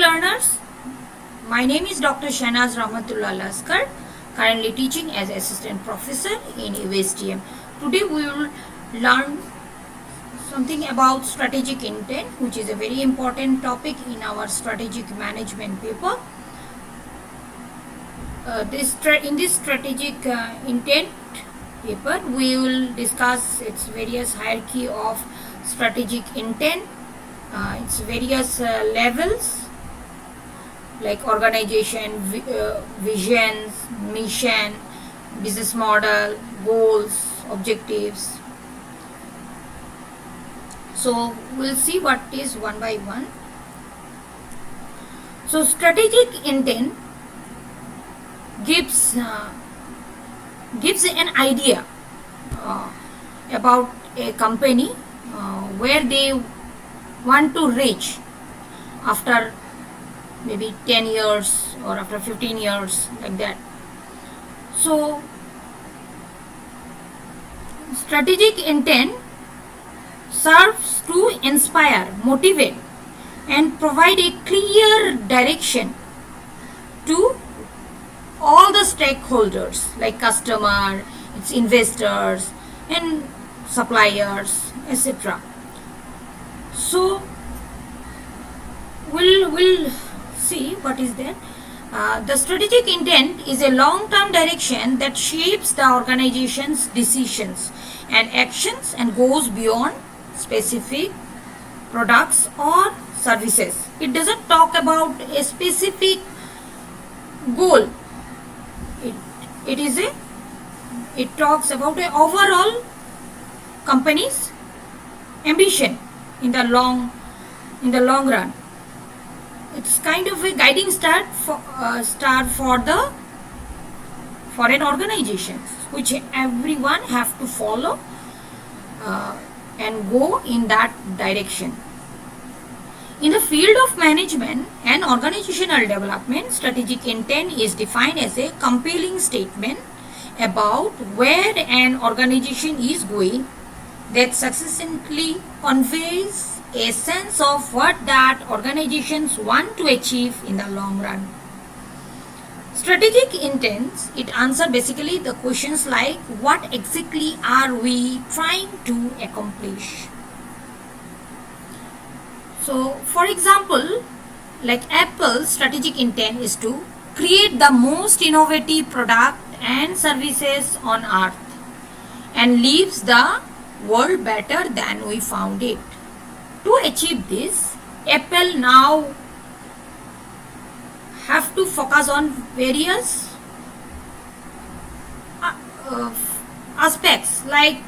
learners, my name is Dr. Shahnaz Rahmatullah Laskar, currently teaching as assistant professor in USTM. Today we will learn something about strategic intent, which is a very important topic in our strategic management paper. In this strategic intent paper, we will discuss its various hierarchy of strategic intent, its various levels like organization, visions, mission, business model, goals, objectives. So we'll see what is one by one. So strategic intent gives an idea about a company where they want to reach after maybe 10 years or after 15 years, like that. So strategic intent serves to inspire, motivate and provide a clear direction to all the stakeholders like customer, its investors and suppliers, etc. So we'll see what is there. The strategic intent is a long-term direction that shapes the organization's decisions and actions and goes beyond specific products or services. It doesn't talk about a specific goal. It talks about an overall company's ambition in the long run. It's kind of a guiding star for an organization, which everyone have to follow and go in that direction. In the field of management and organizational development, strategic intent is defined as a compelling statement about where an organization is going that succinctly conveys a sense of what that organizations want to achieve in the long run. Strategic intent, it answers basically the questions like what exactly are we trying to accomplish. So for example, like Apple's strategic intent is to create the most innovative product and services on earth and leaves the world better than we found it. To achieve this, Apple now have to focus on various aspects, like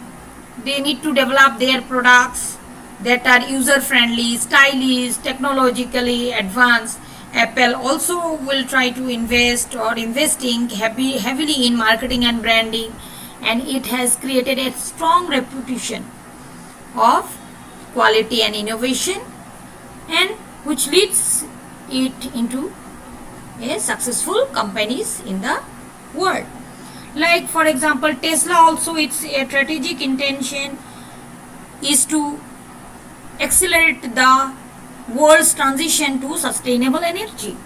they need to develop their products that are user-friendly, stylish, technologically advanced. Apple also will try to investing heavily in marketing and branding, and it has created a strong reputation of quality and innovation, and which leads it into a successful companies in the world. Like for example, Tesla also, its a strategic intention is to accelerate the world's transition to sustainable energy.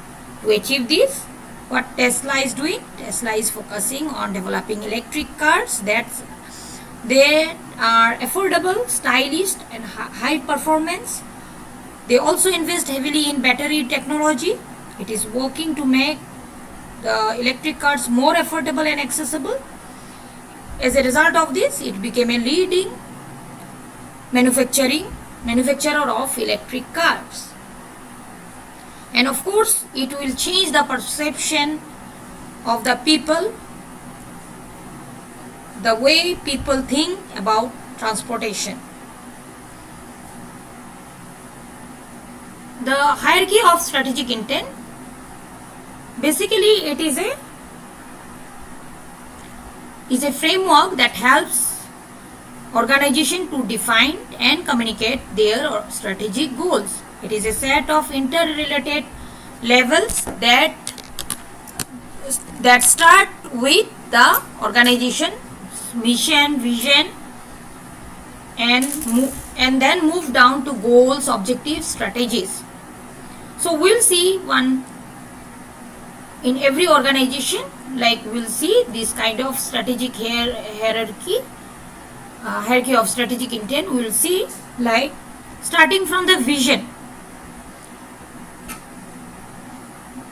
To achieve this, what Tesla is doing? Tesla is focusing on developing electric cars that they are affordable, stylish and high performance. They also invest heavily in battery technology. It is working to make the electric cars more affordable and accessible. As a result of this, it became a leading manufacturer of electric cars. And of course, it will change the perception of the people, the way people think about transportation. The hierarchy of strategic intent, basically it is a framework that helps organization to define and communicate their strategic goals. It is a set of interrelated levels that start with the organization mission, vision, and then move down to goals, objectives, strategies. So we'll see one in every organization, like we'll see this kind of strategic hierarchy of strategic intent. We'll see like starting from the vision,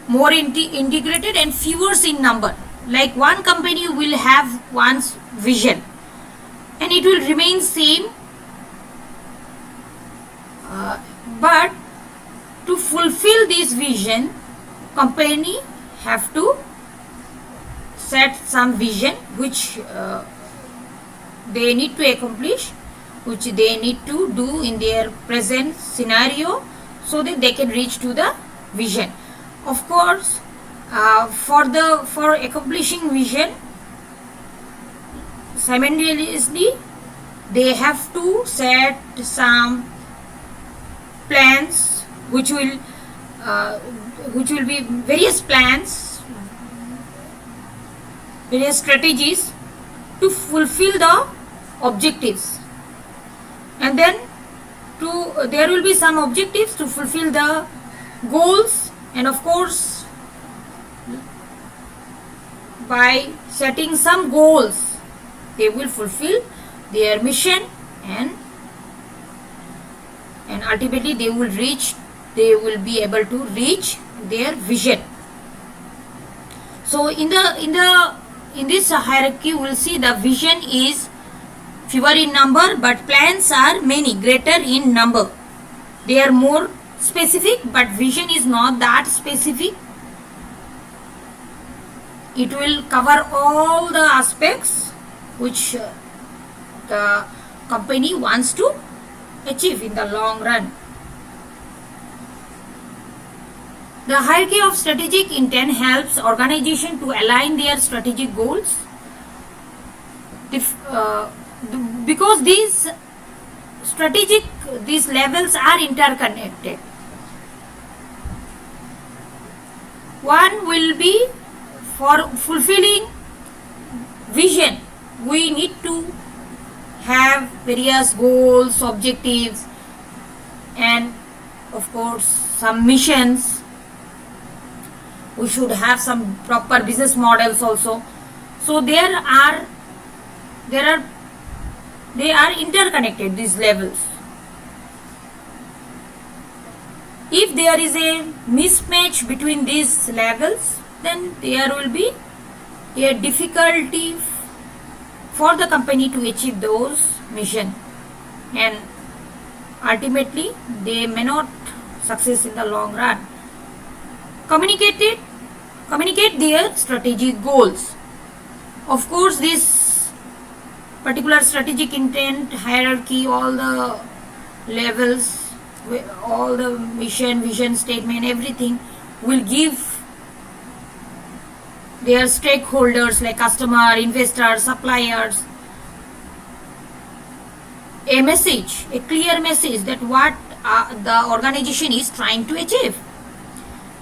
more integrated and fewer in number. Like one company will have one's vision and it will remain same, but to fulfill this vision, company have to set some vision which they need to accomplish, which they need to do in their present scenario, so that they can reach to the vision. Of course, for accomplishing vision, simultaneously they have to set some plans which will be various plans, various strategies to fulfill the objectives, and then there will be some objectives to fulfill the goals, and of course by setting some goals they will fulfill their mission, and ultimately they will be able to reach their vision. So in this hierarchy, we'll see the vision is fewer in number, but plans are many, greater in number. They are more specific, but vision is not that specific. It will cover all the aspects which the company wants to achieve in the long run. The hierarchy of strategic intent helps organization to align their strategic goals, because these levels are interconnected. One will be for fulfilling vision, we need to have various goals, objectives, and of course some missions. We should have some proper business models also. So they are interconnected, these levels. If there is a mismatch between these levels, then there will be a difficulty for the company to achieve those mission, and ultimately they may not success in the long run. Communicate their strategic goals. Of course, this particular strategic intent hierarchy, all the levels, all the mission, vision statement, everything will give their stakeholders like customer, investors, suppliers a message, a clear message that what the organization is trying to achieve.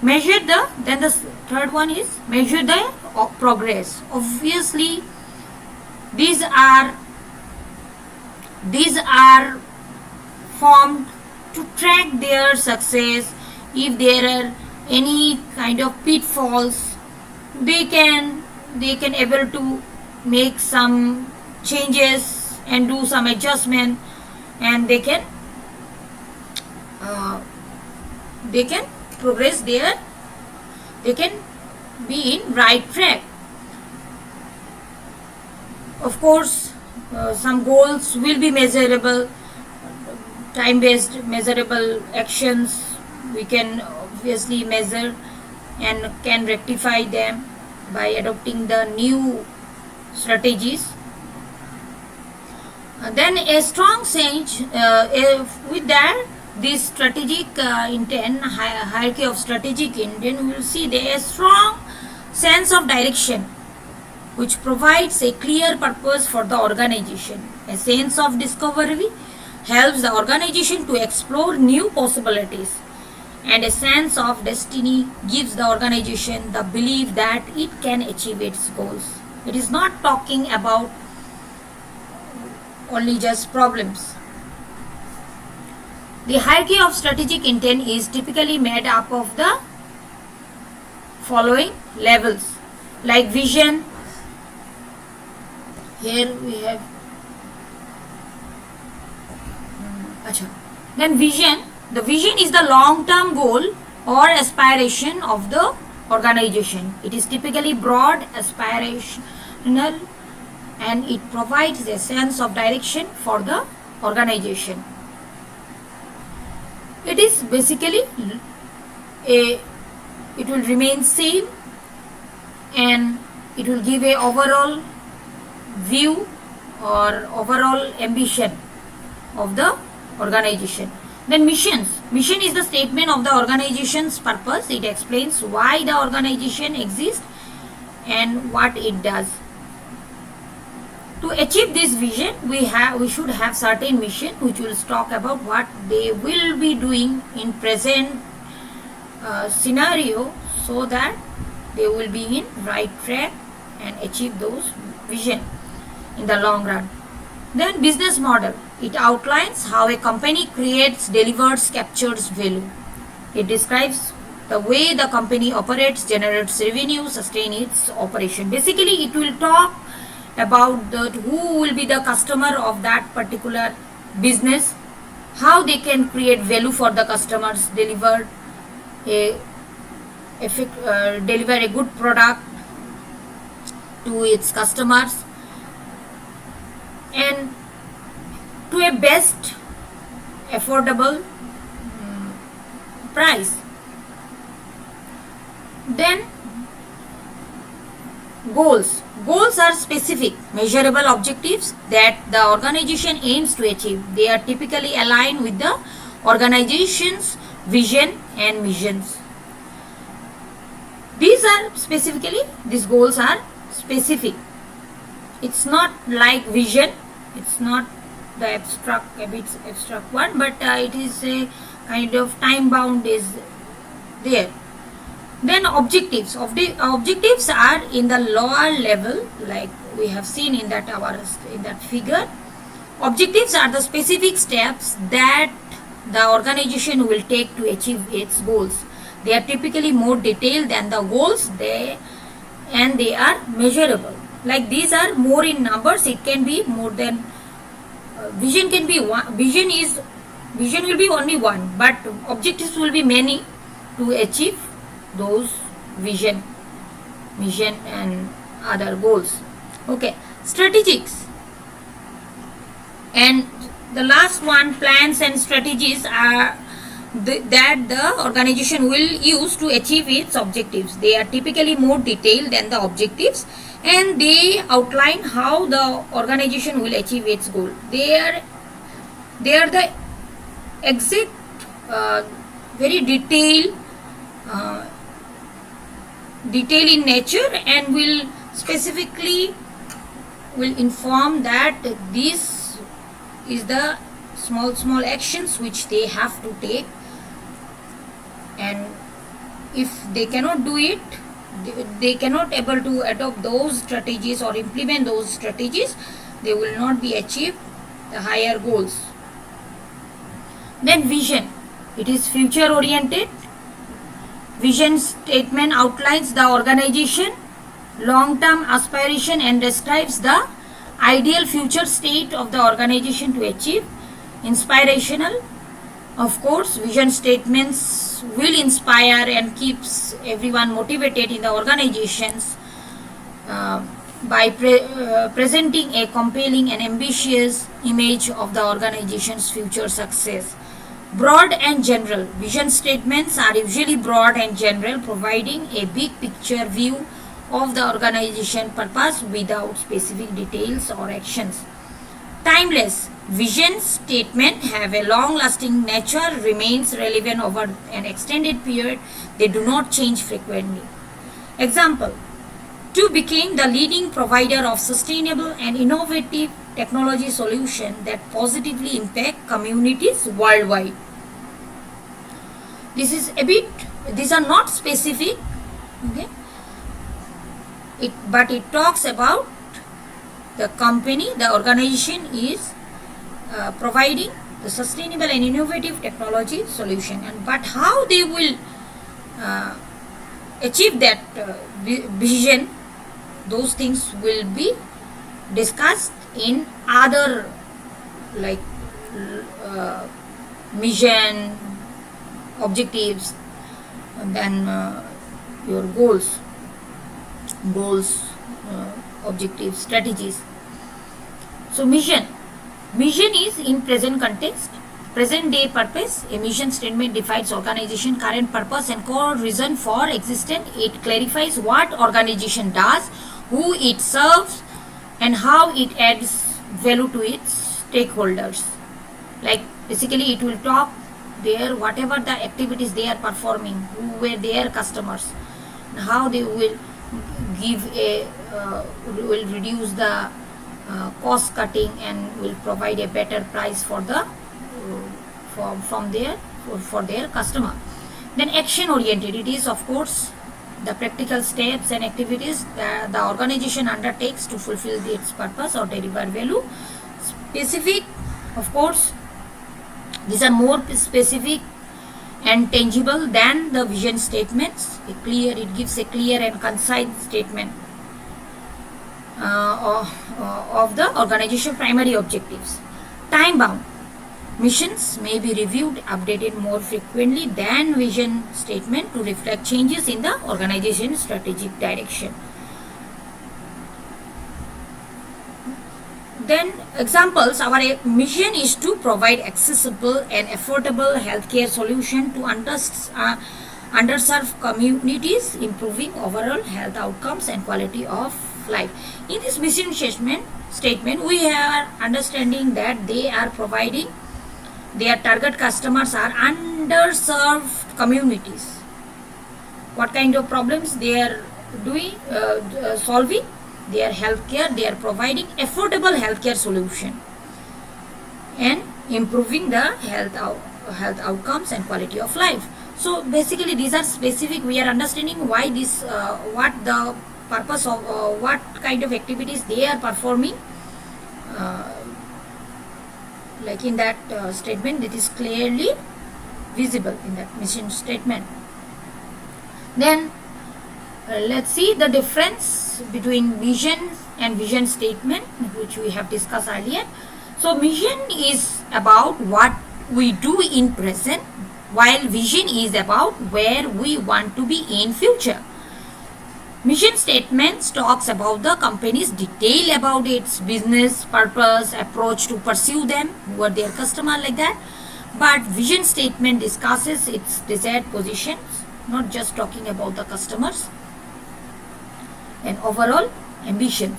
Then the third one is measure the progress. Obviously, these are formed to track their success. If there are any kind of pitfalls, they can able to make some changes and do some adjustment, and they can progress there, they can be in right track. Of course, some goals will be measurable, time based measurable actions we can obviously measure and can rectify them by adopting the new strategies. Then a strong sense with that, this strategic intent, hierarchy of strategic intent, we will see there is a strong sense of direction which provides a clear purpose for the organization. A sense of discovery helps the organization to explore new possibilities, and a sense of destiny gives the organization the belief that it can achieve its goals. It is not talking about only just problems. The hierarchy of strategic intent is typically made up of the following levels, like vision. Here we have then vision. The vision is the long-term goal or aspiration of the organization. It is typically broad, aspirational, and it provides a sense of direction for the organization. It is basically it will remain same, and it will give a overall view or overall ambition of the organization. Then missions. Mission is the statement of the organization's purpose. It explains why the organization exists and what it does. To achieve this vision, we should have certain mission which will talk about what they will be doing in present scenario, so that they will be in right track and achieve those vision in the long run. Then business model. It outlines how a company creates, delivers, captures value. It describes the way the company operates, generates revenue, sustains its operation. Basically, it will talk about who will be the customer of that particular business, how they can create value for the customers, deliver a good product to its customers, and to a best affordable price. Then goals. Goals are specific, measurable objectives that the organization aims to achieve. They are typically aligned with the organization's vision and missions. These goals are specific. It's not like vision. It's not the a bit abstract one, but it is a kind of time bound is there. Then objectives. Objectives are in the lower level, like we have seen in that figure. Objectives are the specific steps that the organization will take to achieve its goals. They are typically more detailed than the goals, and they are measurable. Like these are more in numbers. It can be more than vision can be one. Vision will be only one, but objectives will be many to achieve those vision and other goals. Okay, strategies. And the last one, plans and strategies are that the organization will use to achieve its objectives. They are typically more detailed than the objectives, and they outline how the organization will achieve its goal. They are the exact very detailed in nature, and will specifically inform that this is the small actions which they have to take, and if they cannot do it, they cannot able to adopt those strategies or implement those strategies, they will not be achieve the higher goals. Then vision. It is future oriented. Vision statement outlines the organization long-term aspiration and describes the ideal future state of the organization to achieve. Inspirational. Of course, vision statements will inspire and keeps everyone motivated in the organizations by presenting a compelling and ambitious image of the organization's future success. Broad and general. Vision statements are usually broad and general, providing a big picture view of the organization purpose without specific details or actions. Timeless. Vision statements have a long-lasting nature, remains relevant over an extended period. They do not change frequently. Example. To become the leading provider of sustainable and innovative technology solutions that positively impact communities worldwide. These are not specific, okay? But it talks about the company, the organization is providing the sustainable and innovative technology solution. And but how they will achieve that vision, those things will be discussed in other like mission, objectives, and then your goals, objectives, strategies. So mission is in present context, present day purpose. A mission statement defines organization current purpose and core reason for existence. It clarifies what organization does, who it serves, and how it adds value to its stakeholders. Like basically it will talk there whatever the activities they are performing, who were their customers, and how they will give a will reduce the cost cutting and will provide a better price for the for their customer. Then action oriented, it is of course the practical steps and activities that the organization undertakes to fulfill its purpose or deliver value. Specific, of course, these are more specific and tangible than the vision statements. It gives a clear and concise statement of the organization primary objectives. Time bound, missions may be reviewed, updated more frequently than vision statement to reflect changes in the organization's strategic direction. Then examples, our mission is to provide accessible and affordable healthcare solution to underserved communities, improving overall health outcomes and quality of life. In this mission statement, we are understanding that they are providing, their target customers are underserved communities. What kind of problems they are doing, solving? Their healthcare, they are providing affordable healthcare solution and improving the health outcomes and quality of life. So basically these are specific. We are understanding why this, what the purpose of, what kind of activities they are performing. Like in that statement, it is clearly visible in that mission statement. Then let's see the difference between vision and vision statement, which we have discussed earlier. So mission is about what we do in present, while vision is about where we want to be in future. Mission statements talks about the company's detail about its business purpose, approach to pursue them, who are their customer, like that. But vision statement discusses its desired positions, not just talking about the customers, and overall ambitions.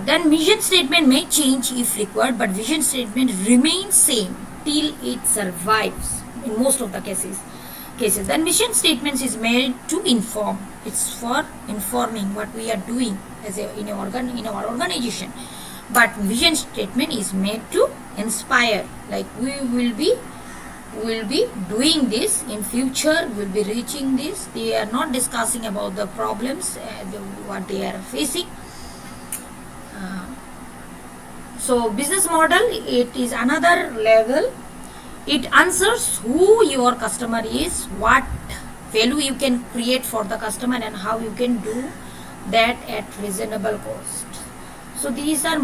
Then mission statement may change if required, but vision statement remains same till it survives in most of the cases. Then mission statements is made to inform. It's for informing what we are doing as in our organization. But vision statement is made to inspire. Like we will be doing this in future. We'll be reaching this. They are not discussing about the problems, what they are facing. So business model, it is another level. It answers who your customer is, what value you can create for the customer, and how you can do that at reasonable cost. So these are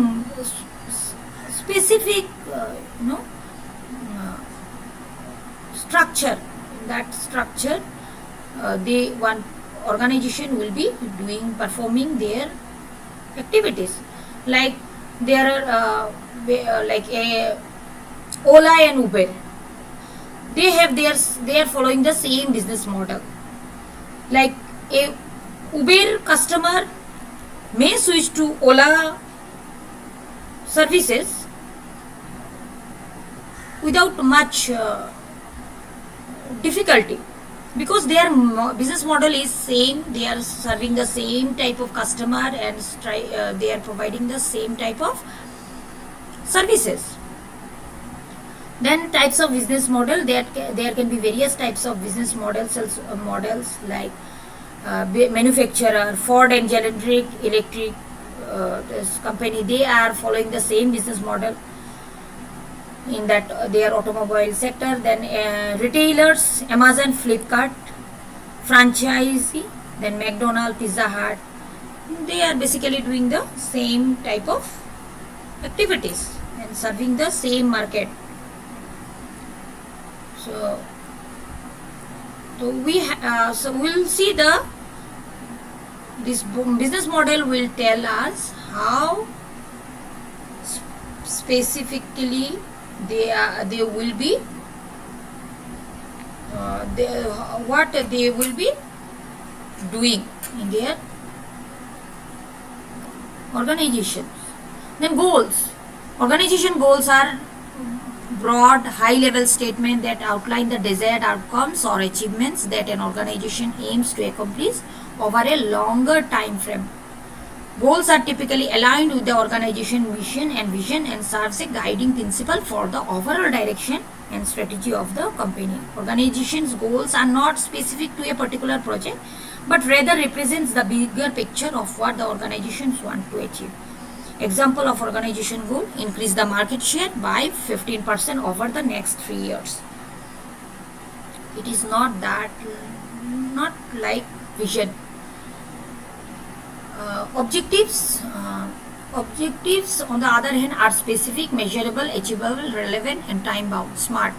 specific, structure. That structure, one organization will be performing their activities. Like there are like a Ola and Uber. They are following the same business model. Like a Uber customer may switch to Ola services without much difficulty, because their business model is same. They are serving the same type of customer, and they are providing the same type of services. Then types of business model, there can be various types of business models like manufacturer, Ford and General Electric, this company, they are following the same business model. in that their automobile sector. Then retailers, Amazon, Flipkart, franchisee, then McDonald's, Pizza Hut, they are basically doing the same type of activities and serving the same market. So we'll see this business model will tell us how specifically they will be what they will be doing in their organizations. Then goals. Organization goals are broad, high-level statement that outline the desired outcomes or achievements that an organization aims to accomplish over a longer time frame. Goals are typically aligned with the organization mission and vision and serves a guiding principle for the overall direction and strategy of the company. Organization's goals are not specific to a particular project, but rather represents the bigger picture of what the organizations want to achieve. Example of organization goal: increase the market share by 15% over the next 3 years. It is not like vision. Objectives on the other hand are specific, measurable, achievable, relevant and time bound, smart.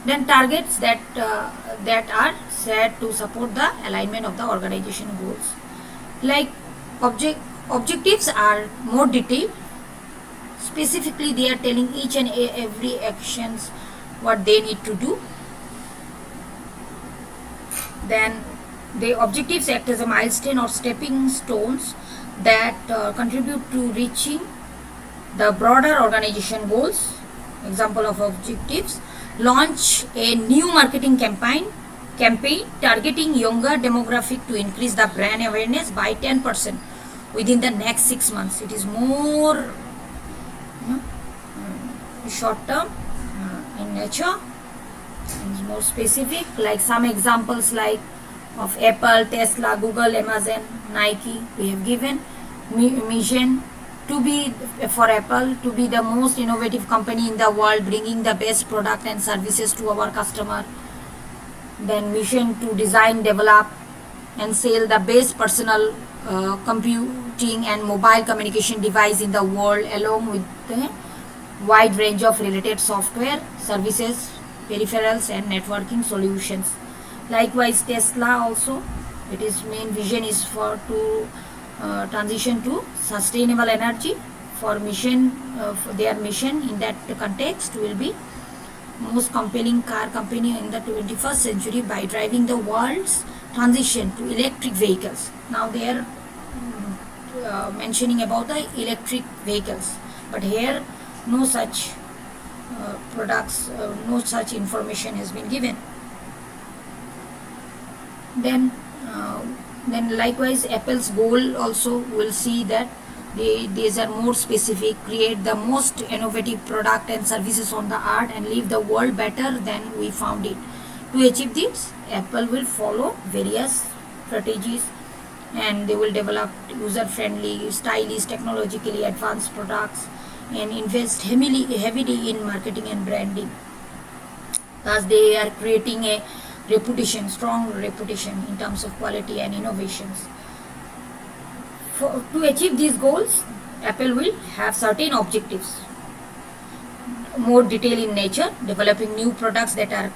Then targets that are set to support the alignment of the organization goals. Like objectives are more detailed. Specifically, they are telling each and every actions what they need to do. Then the objectives act as a milestone or stepping stones that contribute to reaching the broader organization goals. Example of objectives: launch a new marketing campaign targeting younger demographic to increase the brand awareness by 10% within the next 6 months. It is more short term in nature. It is more specific. Like some examples like of Apple, Tesla, Google, Amazon, Nike, we have given. Mission to be for Apple to be the most innovative company in the world, bringing the best product and services to our customer. Then mission to design, develop and sell the best personal computing and mobile communication device in the world, along with the wide range of related software, services, peripherals and networking solutions. Likewise, Tesla also, its main vision is to transition to sustainable energy. For their mission in that context will be most compelling car company in the 21st century by driving the world's transition to electric vehicles. Now they are mentioning about the electric vehicles, but here no such products, no such information has been given. Then likewise, Apple's goal also will see that these are more specific: create the most innovative product and services on the earth and leave the world better than we found it. To achieve this, Apple will follow various strategies and they will develop user-friendly, stylish, technologically advanced products and invest heavily in marketing and branding. Thus, they are creating a strong reputation in terms of quality and innovations. To achieve these goals, Apple will have certain objectives, more detailed in nature: developing new products that are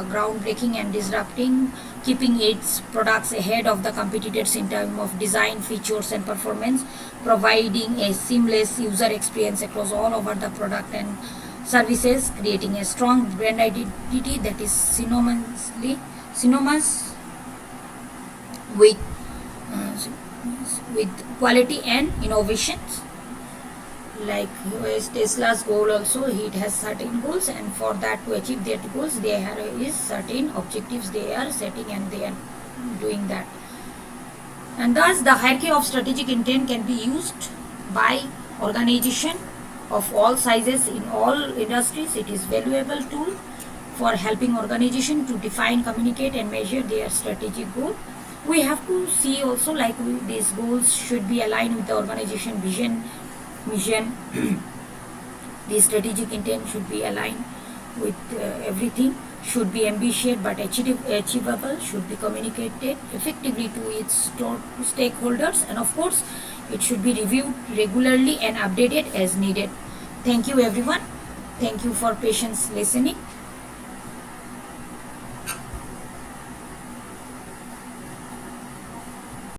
groundbreaking and disrupting, keeping its products ahead of the competitors in terms of design, features and performance, providing a seamless user experience across all over the product and services, creating a strong brand identity that is synonymous with quality and innovations. Like Tesla's goal also, it has certain goals, and for that, to achieve their goals, there is certain objectives they are setting and they are doing that. And thus the hierarchy of strategic intent can be used by organization of all sizes in all industries. It is valuable tool for helping organization to define, communicate and measure their strategic goal. We have to see also like these goals should be aligned with the organization vision, mission The strategic intent should be aligned with everything, should be ambitious but achievable, should be communicated effectively to its stakeholders, and of course it should be reviewed regularly and updated as needed. Thank you everyone. Thank you for patience listening.